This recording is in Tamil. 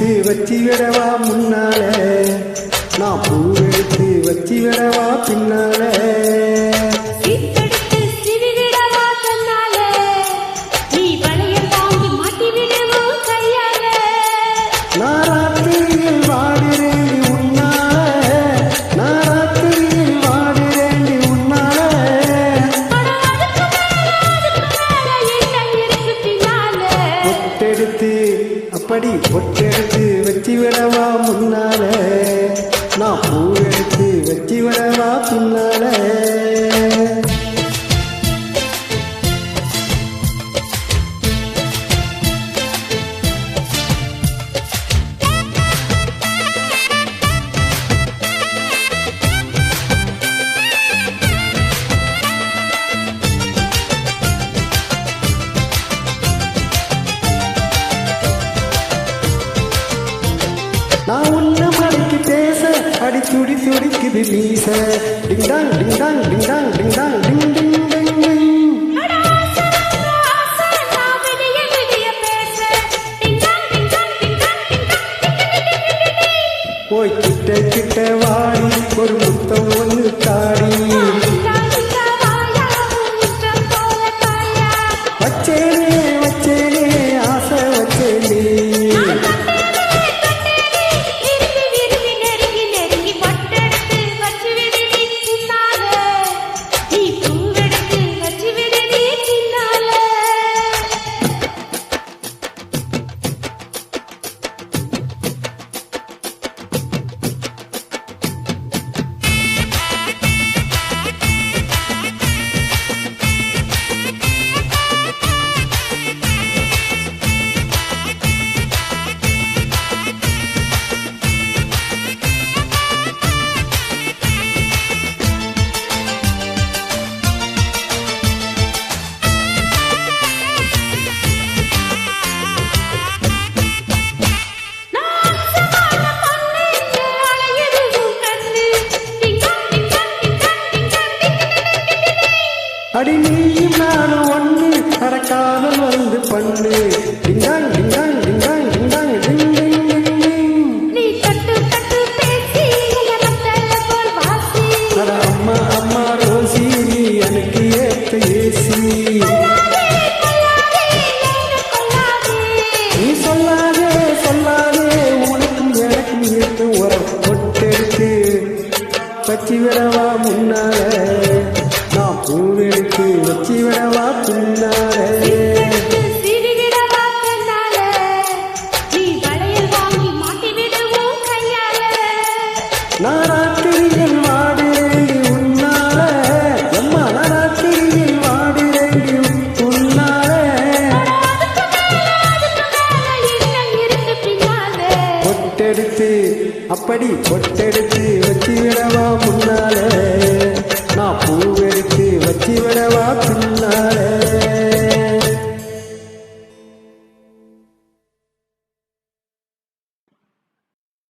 பூவெடுத்து வச்சு விடவா முன்னாலே, நான் பூவெடுத்து வச்சு விடவா பின்னாலே. அப்படி பொட்டெடுத்து வச்சு விடவா முன்னால, நான் பூவெடுத்து வச்சு விடவா பின்னால. நான் உன்ன மலைக்கு பேச அடி துடி துடிக்குது மீச. டிங்டாங் டிங்டாங் டிங்டாங் டிங்டாங் டிங் டிங் டிங் டிங். போய் கிட்ட கிட்ட வாடி ஒரு முத்தம் ஒன்று தாடி. வச்சேனே வச்சேனே ஆசை வச்சேனே. அடி நீயும் நானும் ஒன்று கடக்காமல் வந்து பண்ணு. டிங்காங் டிங்காங் டிங்காங் டிங்காங் டிங் டிங் டிங் டிங். நீ கட்டு கட்டு பேசி அட அம்மா அம்மா ரோசி, நீ எனக்கு ஏத்த ஏசி. நீ சொல்லாதே சொல்லாதே உனக்கும் எனக்கும் ஏற்று உரம். பொட்டெடுத்து வச்சு விடவா முன்னால, நான் பூவெடுத்து வச்சு விடவா பின்னாலே. நாராத்திரியில் வாடுறேண்டி உன்னால, அம்மா நாராத்திரியில் வாடுறேண்டி உன்னால. பொட்டெடுத்து அப்படி பொட்டெடுத்து வச்சு விடவா முன்னாலே, நான் பூவெடுத்து வச்சு விடவா பின்னாலே.